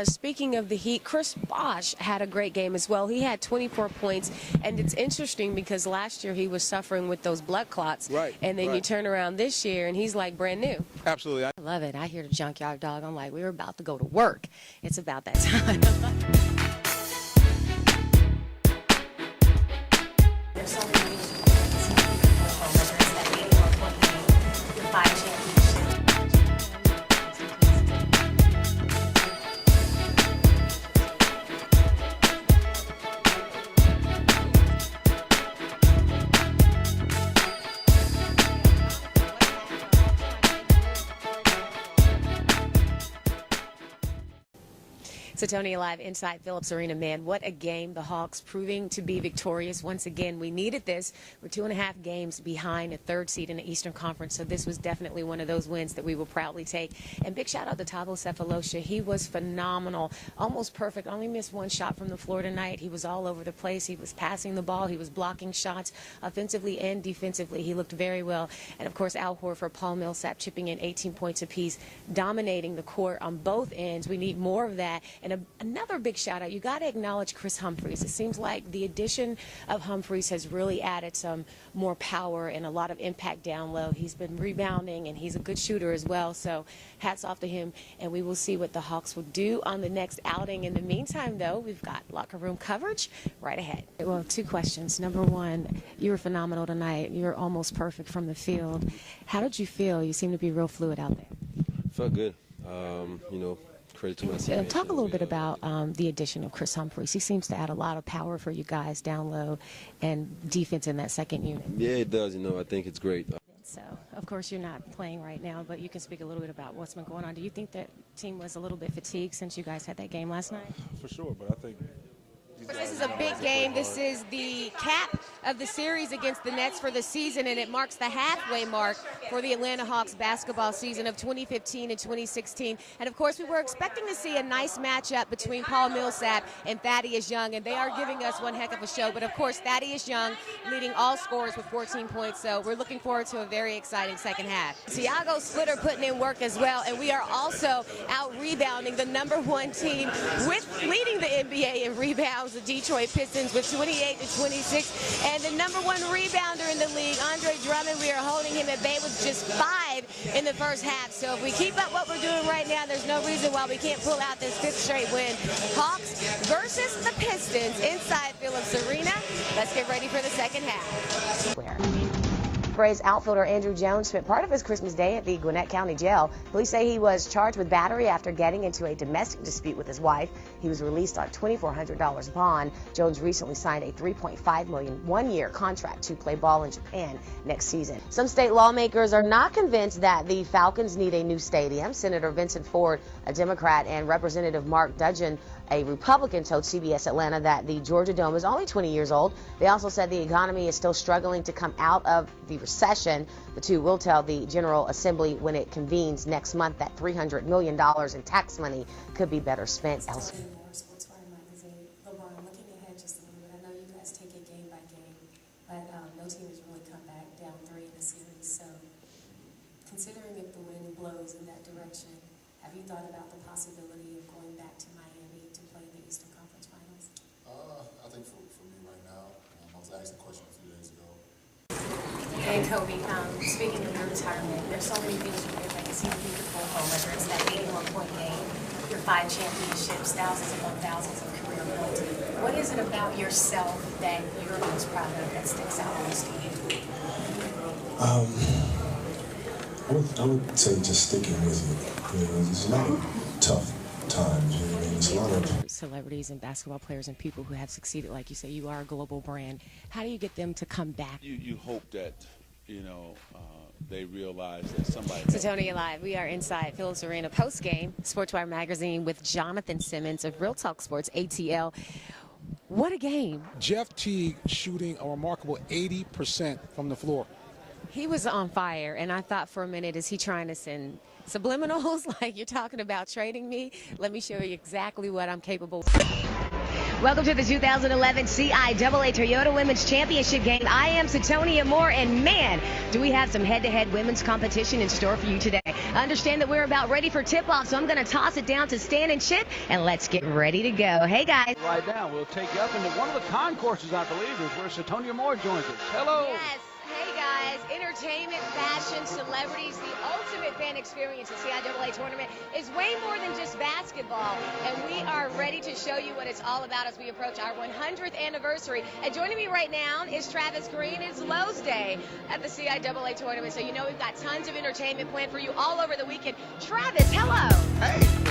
Speaking of the Heat, Kris had a great game as well. He had 24 points, and it's interesting because last year he was suffering with those blood clots. Right. And then you turn around this year, and he's like brand new. Absolutely. I love it. I hear the junkyard dog. I'm like, we were about to go to work. It's about that time. There's so many Sytonnia Live inside Phillips Arena. Man, what a game. The Hawks proving to be victorious once again. We needed this. We're 2.5 games behind a third seed in the Eastern Conference, so this was definitely one of those wins that we will proudly take. And big shout out to Thabo Sefalosha. He was phenomenal, almost perfect. Only missed one shot from the floor tonight. He was all over the place. He was passing the ball. He was blocking shots offensively and defensively. He looked very well. And of course, Al Horford, Paul Millsap chipping in 18 points apiece, dominating the court on both ends. We need more of that. And another big shout out, you got to acknowledge Kris Humphries. It seems like the addition of Humphries has really added some more power and a lot of impact down low. He's been rebounding and he's a good shooter as well. So hats off to him, and we will see what the Hawks will do on the next outing. In the meantime, though, we've got locker room coverage right ahead. Well, 2 questions. Number one, you were phenomenal tonight. You were almost perfect from the field. How did you feel? You seem to be real fluid out there. Felt good. Credit to myself. Talk a little bit about the addition of Kris Humphries. He seems to add a lot of power for you guys down low and defense in that second unit. Yeah, it does. I think it's great. So, of course, you're not playing right now, but you can speak a little bit about what's been going on. Do you think that team was a little bit fatigued since you guys had that game last night? For sure, but I think this is a big game. This is the cap of the series against the Nets for the season, and it marks the halfway mark for the Atlanta Hawks basketball season of 2015 and 2016. And, of course, we were expecting to see a nice matchup between Paul Millsap and Thaddeus Young, and they are giving us one heck of a show. But, of course, Thaddeus Young leading all scorers with 14 points, so we're looking forward to a very exciting second half. Thiago Splitter putting in work as well, and we are also out-rebounding the #1 team with leading the NBA in rebounds, the Detroit Pistons, with 28-26. And the #1 rebounder in the league, Andre Drummond, we are holding him at bay with just 5 in the first half. So if we keep up what we're doing right now, there's no reason why we can't pull out this 5th straight win. Hawks versus the Pistons inside Phillips Arena. Let's get ready for the second half. Braves outfielder Andrew Jones spent part of his Christmas Day at the Gwinnett County Jail. Police say he was charged with battery after getting into a domestic dispute with his wife. He was released on $2,400 bond. Jones recently signed a $3.5 million one-year contract to play ball in Japan next season. Some state lawmakers are not convinced that the Falcons need a new stadium. Senator Vincent Ford, a Democrat, and Representative Mark Dudgeon, a Republican, told CBS Atlanta that the Georgia Dome is only 20 years old. They also said the economy is still struggling to come out of the recession. The two will tell the General Assembly when it convenes next month that $300 million in tax money could be better spent elsewhere. Lebron, looking ahead just a little bit, I know you guys take it game by game, but no team has really come back down 3 in the series. So considering if the wind blows in that direction, have you thought about the possibility of going back to Miami to play in the Eastern Conference Finals? I think for me right now, I was asked a question a few days ago. And Kobe, speaking of your retirement, there's so many things you did that you seem to be the full home, whether it's that 81-point game, your 5 championships, thousands upon thousands of career points. What is it about yourself that you're most proud of that sticks out most to you? I would say just sticking with it. There's a lot of tough times. There's a lot of celebrities and basketball players and people who have succeeded, like you say, you are a global brand. How do you get them to come back? You hope that, they realize that somebody. Sytonnia Live, we are inside Phillips Arena post-game, Sportswire Magazine with Jonathan Simmons of Real Talk Sports ATL. What a game. Jeff Teague shooting a remarkable 80% from the floor. He was on fire, and I thought for a minute, is he trying to send subliminals like you're talking about trading me? Let me show you exactly what I'm capable of. Welcome to the 2011 CIAA Toyota Women's Championship game. I am Sytonnia Moore, and man, do we have some head-to-head women's competition in store for you today. I understand that we're about ready for tip-off, so I'm going to toss it down to Stan and Chip, and let's get ready to go. Hey, guys. Right now, we'll take you up into one of the concourses, I believe, is where Sytonnia Moore joins us. Hello. Yes. Hey, guys. Entertainment, fashion, celebrities, the ultimate fan experience at CIAA tournament is way more than just basketball, and we are ready to show you what it's all about as we approach our 100th anniversary. And joining me right now is Travis Green. It's Lowe's Day at the CIAA tournament, so you know we've got tons of entertainment planned for you all over the weekend. Travis, hello. Hey.